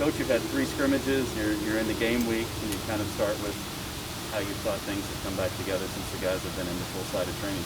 Coach, you've had 3 scrimmages. You're in the game week. Can you kind of start with how you thought things have come back together since the guys have been in the full-sided training?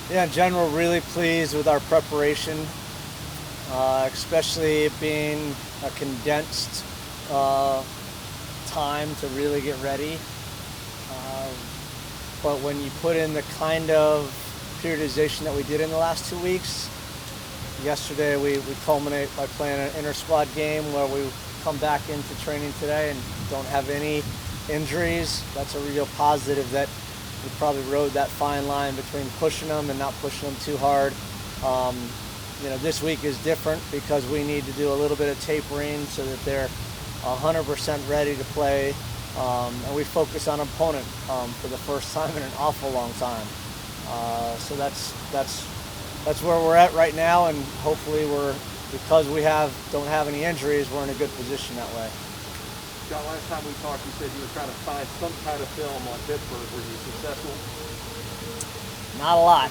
Yeah, in general, really pleased with our preparation, especially it being a condensed time to really get ready. But when you put in the kind of periodization that we did in the last 2 weeks, yesterday we culminate by playing an inter-squad game where we come back into training today and don't have any injuries. That's a real positive that we probably rode that fine line between pushing them and not pushing them too hard. This week is different because we need to do a little bit of tapering so that they're 100% ready to play. And we focus on opponent for the first time in an awful long time. So that's where we're at right now, and hopefully because we don't have any injuries, we're in a good position that way. John, last time we talked, you said you were trying to find some kind of film on Pittsburgh. Were you successful? Not a lot.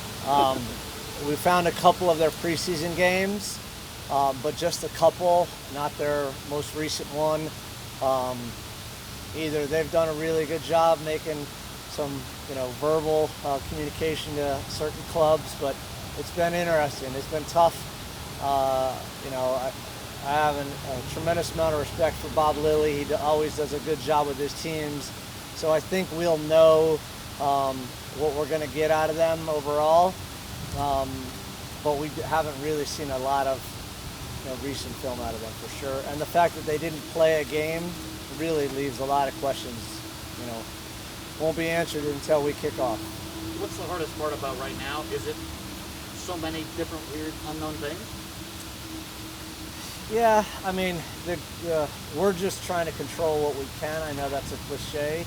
We found a couple of their preseason games, but just a couple, not their most recent one. Either they've done a really good job making some, verbal communication to certain clubs, but it's been interesting. It's been tough. I have a tremendous amount of respect for Bob Lilly. He always does a good job with his teams. So I think we'll know what we're going to get out of them overall. But we haven't really seen a lot of recent film out of them for sure. And the fact that they didn't play a game really leaves a lot of questions, won't be answered until we kick off. What's the hardest part about right now? Is it so many different weird unknown things? Yeah, I mean, we're just trying to control what we can. I know that's a cliche,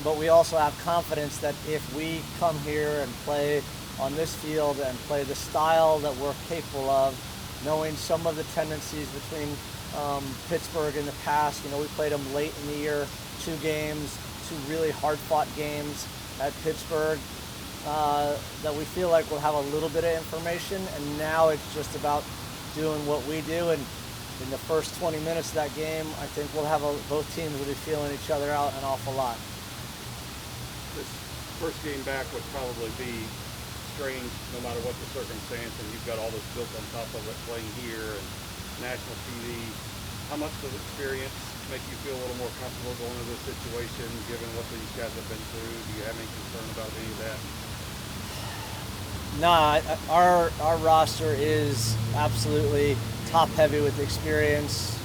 but we also have confidence that if we come here and play on this field and play the style that we're capable of, knowing some of the tendencies between Pittsburgh in the past, we played them late in the year, 2 games, 2 really hard-fought games at Pittsburgh, that we feel like we'll have a little bit of information, and now it's just about doing what we do. And in the first 20 minutes of that game, I think we'll have both teams will be feeling each other out an awful lot. This first game back would probably be strange no matter what the circumstance, and you've got all this built on top of it, playing here and national TV. How much does experience make you feel a little more comfortable going into this situation, given what these guys have been through? Do you have any concern about any of that? Nah, our roster is absolutely top heavy with experience.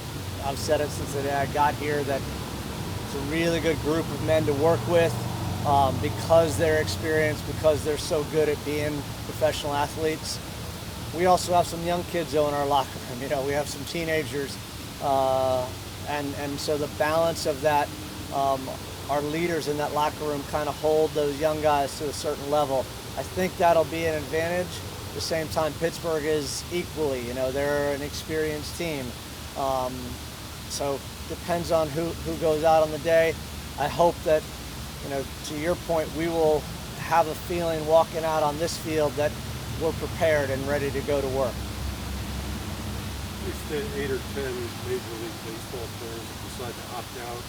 I've said it since the day I got here that it's a really good group of men to work with because they're experienced, because they're so good at being professional athletes. We also have some young kids though in our locker room. We have some teenagers, and so the balance of that, our leaders in that locker room kind of hold those young guys to a certain level. I think that'll be an advantage. At the same time, Pittsburgh is equally, they're an experienced team. So depends on who goes out on the day. I hope that, to your point, we will have a feeling walking out on this field that we're prepared and ready to go to work. There's 8 or 10 Major League Baseball players that decide to opt out.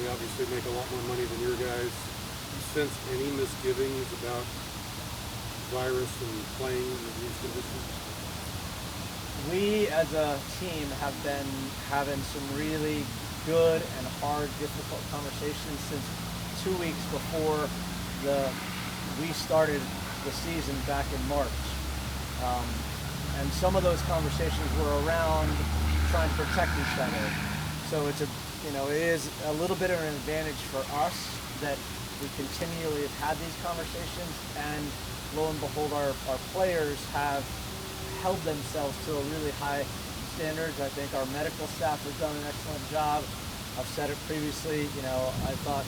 We obviously make a lot more money than your guys. Do you sense any misgivings about virus and playing in these conditions? We as a team have been having some really good and hard, difficult conversations since 2 weeks before we started the season back in March. And some of those conversations were around trying to protect each other. So it is a little bit of an advantage for us that we continually have had these conversations, and lo and behold, our players have held themselves to a really high standards. I think our medical staff has done an excellent job. I've said it previously, I thought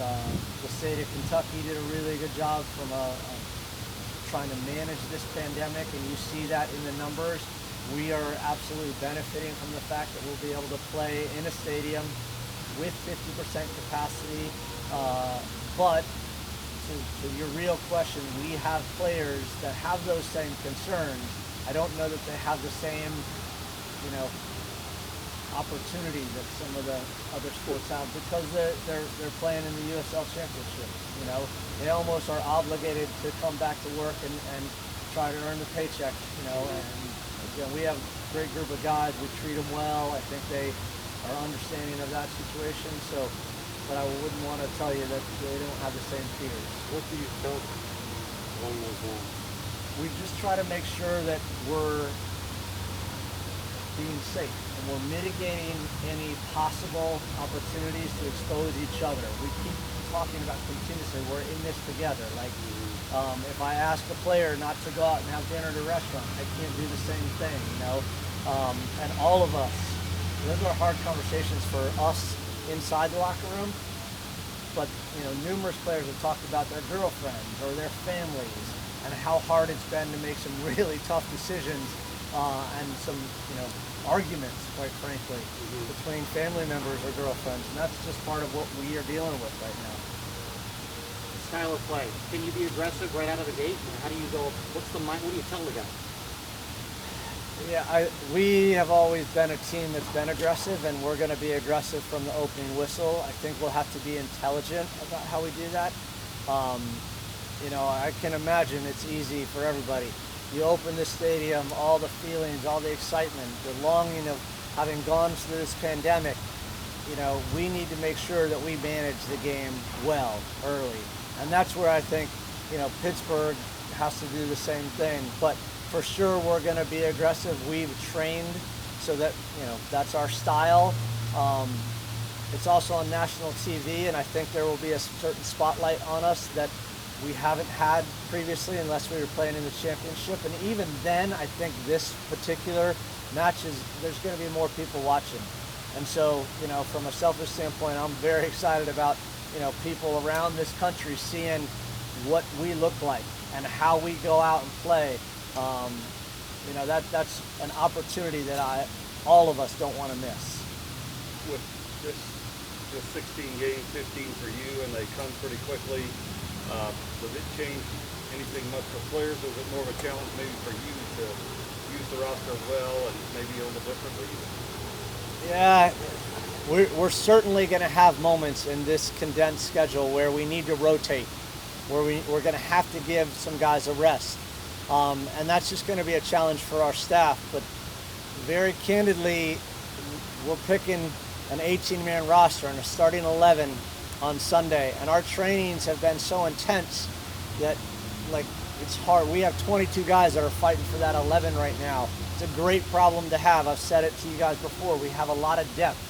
the state of Kentucky did a really good job from trying to manage this pandemic, and you see that in the numbers. We are absolutely benefiting from the fact that we'll be able to play in a stadium with 50% capacity, but to your real question, we have players that have those same concerns. I don't know that they have the same, opportunity that some of the other sports have because they're playing in the USL Championship. You know, they almost are obligated to come back to work and try to earn the paycheck. You know, and again, we have a great group of guys. We treat them well. I think they are understanding of that situation. So, but I wouldn't want to tell you that they don't have the same fears. What do you tell them along those lines? We just try to make sure that we're being safe and we're mitigating any possible opportunities to expose each other. We keep talking about continuously, we're in this together. Like, if I ask a player not to go out and have dinner at a restaurant, I can't do the same thing, you know? And all of us, those are hard conversations for us inside the locker room, but, you know, numerous players have talked about their girlfriends or their families and how hard it's been to make some really tough decisions and some, you know, arguments, quite frankly, between family members or girlfriends, and that's just part of what we are dealing with right now. Style of play. Can you be aggressive right out of the gate? How do you go? What's the mind? What do you tell the guy? Yeah, we have always been a team that's been aggressive, and we're going to be aggressive from the opening whistle. I think we'll have to be intelligent about how we do that. You know, I can imagine it's easy for everybody. You open the stadium, all the feelings, all the excitement, the longing of having gone through this pandemic. You know, we need to make sure that we manage the game well early. And that's where I think, you know, Pittsburgh has to do the same thing. But for sure, we're going to be aggressive. We've trained so that, you know, that's our style. It's also on national TV, and I think there will be a certain spotlight on us that we haven't had previously unless we were playing in the championship. And even then, I think this particular match there's going to be more people watching. And so, you know, from a selfish standpoint, I'm very excited about, you know, people around this country seeing what we look like and how we go out and play. You know, that's an opportunity that all of us don't want to miss. With this 16 games, 15 for you, and they come pretty quickly, does it change anything much for players? Is it more of a challenge maybe for you to use the roster well and maybe a little differently? Yeah, we're certainly going to have moments in this condensed schedule where we need to rotate, where we're going to have to give some guys a rest. And that's just going to be a challenge for our staff. But very candidly, we're picking an 18-man roster and a starting 11 on Sunday. And our trainings have been so intense that, like, it's hard. We have 22 guys that are fighting for that 11 right now. It's a great problem to have. I've said it to you guys before. We have a lot of depth.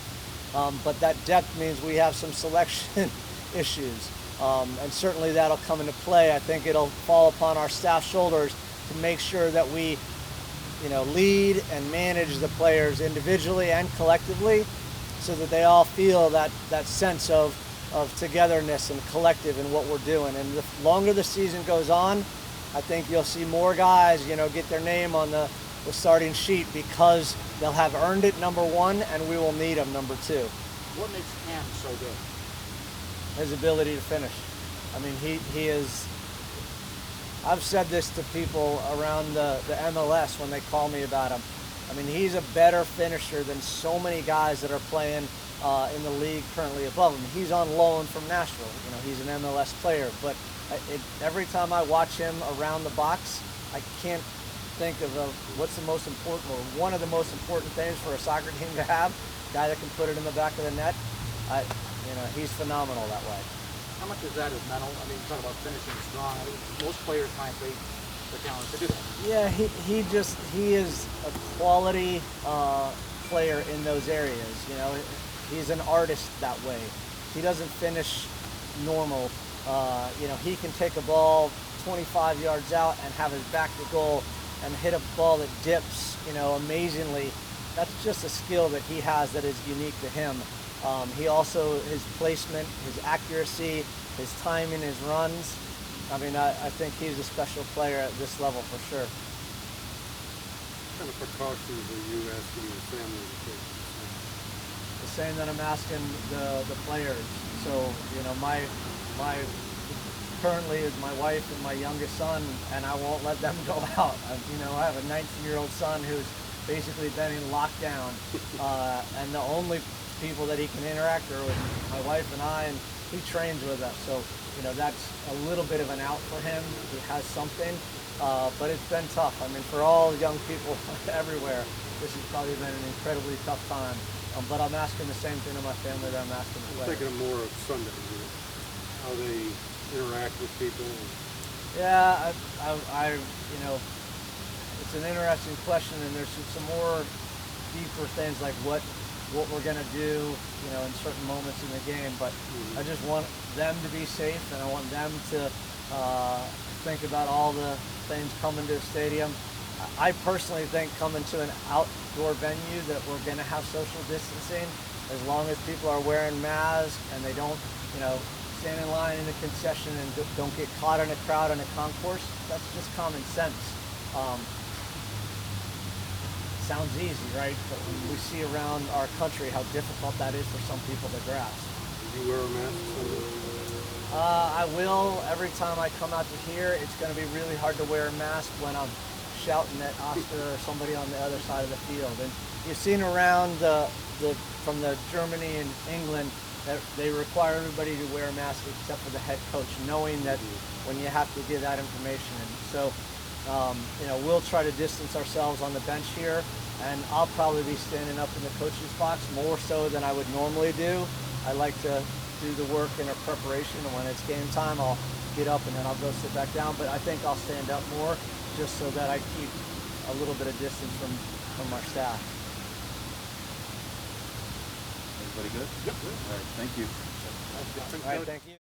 But that depth means we have some selection issues. And certainly that'll come into play. I think it'll fall upon our staff shoulders to make sure that we, you know, lead and manage the players individually and collectively so that they all feel that sense of togetherness and collective in what we're doing. And the longer the season goes on, I think you'll see more guys, you know, get their name on the starting sheet because they'll have earned it, number one, and we will need them, number two. What makes Cam so good? His ability to finish. I mean, he is. I've said this to people around the MLS when they call me about him. I mean, he's a better finisher than so many guys that are playing in the league currently above him. He's on loan from Nashville. You know, he's an MLS player. But every time I watch him around the box, I can't think of what's the most important, or one of the most important things for a soccer team to have, a guy that can put it in the back of the net. You know, he's phenomenal that way. How much of that is mental? I mean, you talk about finishing strong. I mean, most players find the talent to do that. Yeah, he is a quality player in those areas. You know, he's an artist that way. He doesn't finish normal. You know, he can take a ball 25 yards out and have his back to goal and hit a ball that dips, you know, amazingly. That's just a skill that he has that is unique to him. He also, his placement, his accuracy, his timing, his runs. I mean, I think he's a special player at this level for sure. What kind of precautions are you asking your family to take? The same that I'm asking the players. So, you know, my currently is my wife and my youngest son, and I won't let them go out. You know, I have a 19-year-old son who's basically been in lockdown, and the only people that he can interact are with my wife and I, and he trains with us. So, you know, that's a little bit of an out for him. He has something, but it's been tough. I mean, for all young people everywhere, this has probably been an incredibly tough time. But I'm asking the same thing to my family that I'm asking the players. Thinking more of Sunday, how they interact with people. Yeah, I you know, it's an interesting question, and there's some more deeper things like what we're gonna do, you know, in certain moments in the game. But I just want them to be safe, and I want them to think about all the things coming to the stadium. I personally think coming to an outdoor venue that we're gonna have social distancing, as long as people are wearing masks and they don't, you know, stand in line in the concession and don't get caught in a crowd in a concourse. That's just common sense. Sounds easy, right? But we see around our country how difficult that is for some people to grasp. Do you wear a mask? I will every time I come out to here. It's going to be really hard to wear a mask when I'm shouting at Oscar or somebody on the other side of the field. And you've seen around from the Germany and England that they require everybody to wear a mask except for the head coach, knowing that when you have to give that information. And so, you know, we'll try to distance ourselves on the bench here, and I'll probably be standing up in the coach's box more so than I would normally do. I like to do the work in our preparation, and when it's game time, I'll get up and then I'll go sit back down. But I think I'll stand up more just so that I keep a little bit of distance from our staff. Everybody good? Yep. All right, thank you. All right, thank you.